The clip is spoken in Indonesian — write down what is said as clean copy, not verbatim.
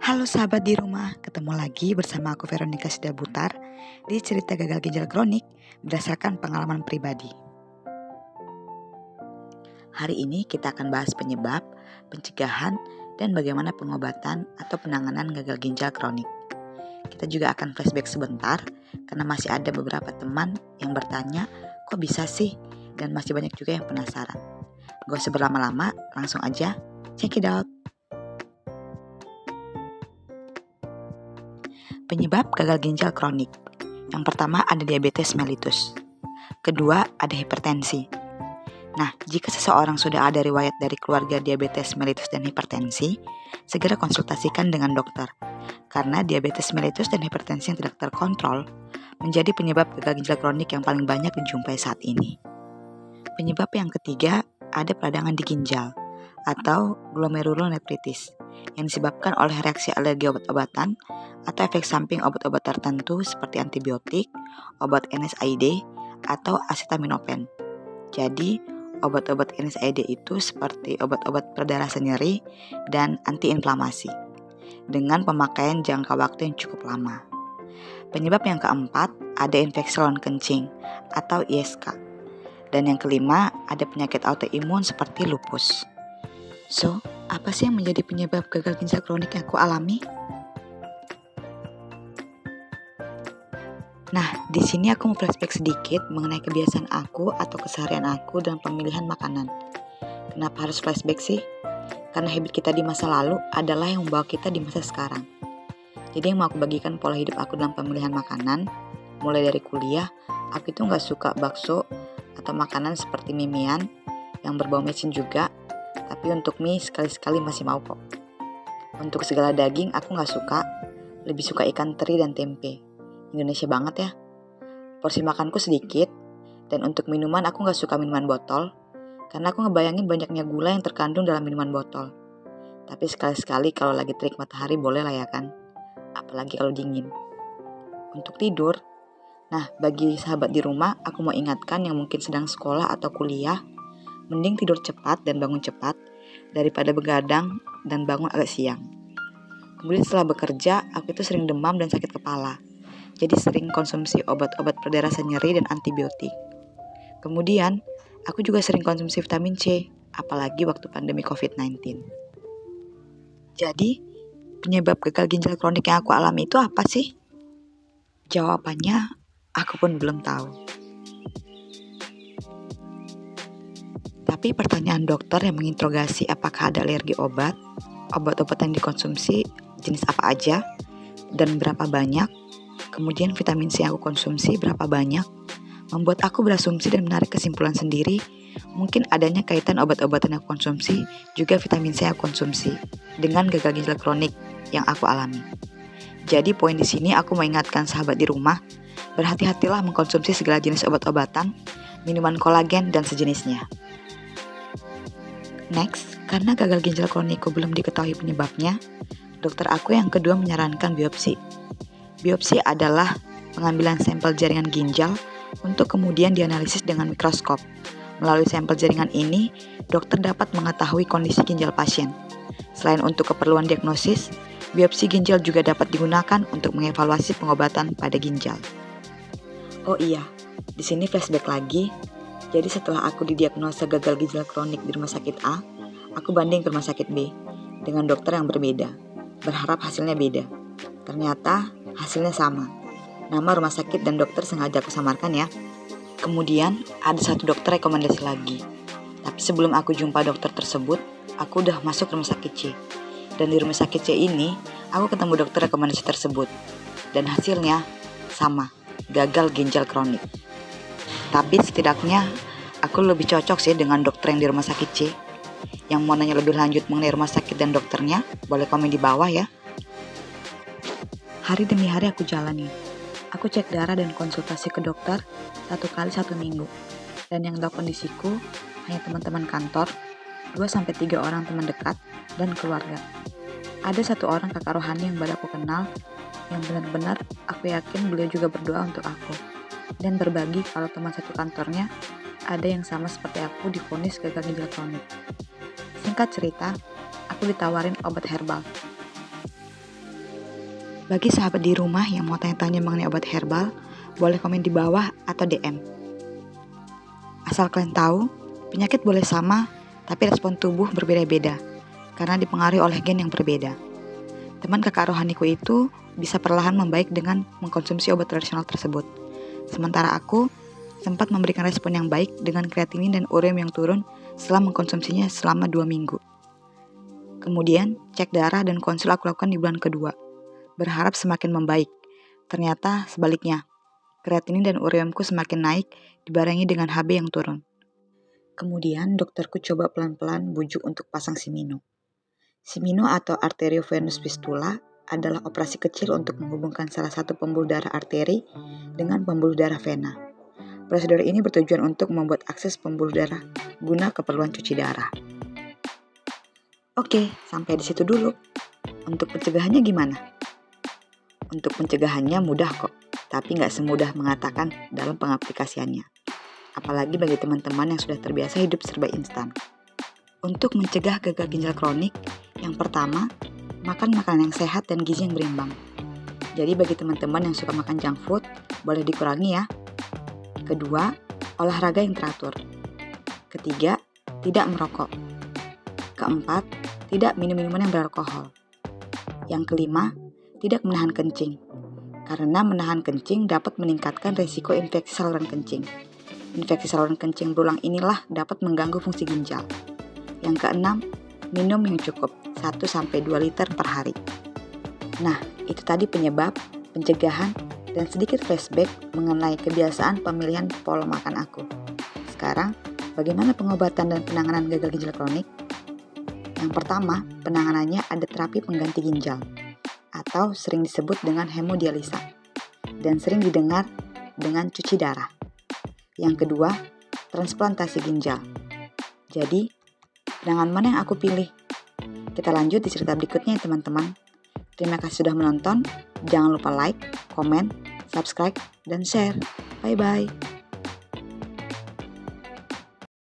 Halo sahabat di rumah, ketemu lagi bersama aku Veronica Sidabutar di cerita gagal ginjal kronik berdasarkan pengalaman pribadi. Hari ini kita akan bahas penyebab, pencegahan, dan bagaimana pengobatan atau penanganan gagal ginjal kronik. Kita juga akan flashback sebentar karena masih ada beberapa teman yang bertanya, kok bisa sih? Dan masih banyak juga yang penasaran. Gak usah berlama-lama, langsung aja check it out. Penyebab gagal ginjal kronik. Yang pertama ada diabetes mellitus. Kedua ada hipertensi. Nah, jika seseorang sudah ada riwayat dari keluarga diabetes mellitus dan hipertensi, segera konsultasikan dengan dokter. Karena diabetes mellitus dan hipertensi yang tidak terkontrol menjadi penyebab gagal ginjal kronik yang paling banyak dijumpai saat ini. Penyebab yang ketiga ada peradangan di ginjal atau glomerulonefritis yang disebabkan oleh reaksi alergi obat-obatan atau efek samping obat-obat tertentu seperti antibiotik, obat NSAID, atau acetaminophen. Jadi, obat-obat NSAID itu seperti obat-obat peredaran nyeri dan antiinflamasi dengan pemakaian jangka waktu yang cukup lama. Penyebab yang keempat ada infeksi saluran kencing atau ISK. Dan yang kelima ada penyakit autoimun seperti lupus. So, apa sih yang menjadi penyebab gagal ginjal kronik yang aku alami? Nah, di sini aku mau flashback sedikit mengenai kebiasaan aku atau keseharian aku dalam pemilihan makanan. Kenapa harus flashback sih? Karena habit kita di masa lalu adalah yang membawa kita di masa sekarang. Jadi yang mau aku bagikan pola hidup aku dalam pemilihan makanan, mulai dari kuliah, aku itu gak suka bakso atau makanan seperti mie-mian yang berbau micin juga, tapi untuk mie sekali-sekali masih mau kok. Untuk segala daging aku gak suka, lebih suka ikan teri dan tempe. Indonesia banget ya. Porsi makanku sedikit, dan untuk minuman aku gak suka minuman botol, karena aku ngebayangin banyaknya gula yang terkandung dalam minuman botol. Tapi sekali-sekali kalau lagi terik matahari boleh lah ya kan, apalagi kalau dingin. Untuk tidur, nah bagi sahabat di rumah aku mau ingatkan yang mungkin sedang sekolah atau kuliah, mending tidur cepat dan bangun cepat daripada begadang dan bangun agak siang. Kemudian setelah bekerja, aku itu sering demam dan sakit kepala. Jadi sering konsumsi obat-obat peredaran nyeri dan antibiotik. Kemudian, aku juga sering konsumsi vitamin C, apalagi waktu pandemi COVID-19. Jadi, penyebab gagal ginjal kronik yang aku alami itu apa sih? Jawabannya, aku pun belum tahu. Tapi pertanyaan dokter yang menginterogasi apakah ada alergi obat-obat yang dikonsumsi, jenis apa aja, dan berapa banyak, kemudian vitamin C yang aku konsumsi berapa banyak, membuat aku berasumsi dan menarik kesimpulan sendiri, mungkin adanya kaitan obat-obatan yang aku konsumsi, juga vitamin C yang aku konsumsi, dengan gagal ginjal kronik yang aku alami. Jadi poin di sini aku mengingatkan sahabat di rumah, berhati-hatilah mengkonsumsi segala jenis obat-obatan, minuman kolagen, dan sejenisnya. Next, karena gagal ginjal kronikku belum diketahui penyebabnya, dokter aku yang kedua menyarankan biopsi. Biopsi adalah pengambilan sampel jaringan ginjal untuk kemudian dianalisis dengan mikroskop. Melalui sampel jaringan ini, dokter dapat mengetahui kondisi ginjal pasien. Selain untuk keperluan diagnosis, biopsi ginjal juga dapat digunakan untuk mengevaluasi pengobatan pada ginjal. Oh iya, di sini flashback lagi. Jadi setelah aku didiagnosa gagal ginjal kronik di rumah sakit A, aku banding ke rumah sakit B dengan dokter yang berbeda, berharap hasilnya beda. Ternyata hasilnya sama. Nama rumah sakit dan dokter sengaja aku samarkan ya. Kemudian ada satu dokter rekomendasi lagi. Tapi sebelum aku jumpa dokter tersebut, aku udah masuk rumah sakit C. Dan di rumah sakit C ini, aku ketemu dokter rekomendasi tersebut. Dan hasilnya sama, gagal ginjal kronik. Tapi setidaknya aku lebih cocok sih dengan dokter yang di rumah sakit C. Yang mau nanya lebih lanjut mengenai rumah sakit dan dokternya, boleh komen di bawah ya. Hari demi hari aku jalani. Aku cek darah dan konsultasi ke dokter 1 kali 1 minggu. Dan yang tahu kondisiku hanya teman-teman kantor, 2-3 orang teman dekat, dan keluarga. Ada 1 orang kakak rohani yang baru aku kenal, yang benar-benar aku yakin beliau juga berdoa untuk aku. Dan berbagi kalau teman satu kantornya ada yang sama seperti aku divonis gagal ginjal kronik. Singkat cerita, aku ditawarin obat herbal. Bagi sahabat di rumah yang mau tanya-tanya mengenai obat herbal, boleh komen di bawah atau DM. Asal kalian tahu, penyakit boleh sama, tapi respon tubuh berbeda-beda, karena dipengaruhi oleh gen yang berbeda. Teman kakak rohaniku itu bisa perlahan membaik dengan mengkonsumsi obat tradisional tersebut. Sementara aku sempat memberikan respon yang baik dengan kreatinin dan ureum yang turun setelah mengkonsumsinya selama 2 minggu. Kemudian, cek darah dan konsul aku lakukan di bulan kedua. Berharap semakin membaik. Ternyata sebaliknya, kreatinin dan ureumku semakin naik dibarengi dengan HB yang turun. Kemudian dokterku coba pelan-pelan bujuk untuk pasang Simino. Simino atau arteriovenous fistula adalah operasi kecil untuk menghubungkan salah satu pembuluh darah arteri dengan pembuluh darah vena. Prosedur ini bertujuan untuk membuat akses pembuluh darah guna keperluan cuci darah. Oke, sampai di situ dulu. Untuk pencegahannya gimana? Untuk pencegahannya mudah kok, tapi nggak semudah mengatakan dalam pengaplikasiannya. Apalagi bagi teman-teman yang sudah terbiasa hidup serba instan. Untuk mencegah gagal ginjal kronik, yang pertama, makan makanan yang sehat dan gizi yang berimbang. Jadi bagi teman-teman yang suka makan junk food, boleh dikurangi ya. Kedua, olahraga yang teratur. Ketiga, tidak merokok. Keempat, tidak minum minuman yang beralkohol. Yang kelima, tidak menahan kencing. Karena menahan kencing dapat meningkatkan risiko infeksi saluran kencing. Infeksi saluran kencing berulang inilah dapat mengganggu fungsi ginjal. Yang keenam, minum yang cukup 1-2 liter per hari. Nah, itu tadi penyebab, pencegahan, dan sedikit flashback mengenai kebiasaan pemilihan pola makan aku. Sekarang, bagaimana pengobatan dan penanganan gagal ginjal kronik? Yang pertama, penanganannya ada terapi pengganti ginjal, atau sering disebut dengan hemodialisa, dan sering didengar dengan cuci darah. Yang kedua, transplantasi ginjal. Jadi, penanganan mana yang aku pilih? Kita lanjut di cerita berikutnya ya teman-teman. Terima kasih sudah menonton. Jangan lupa like, komen, subscribe, dan share. Bye-bye.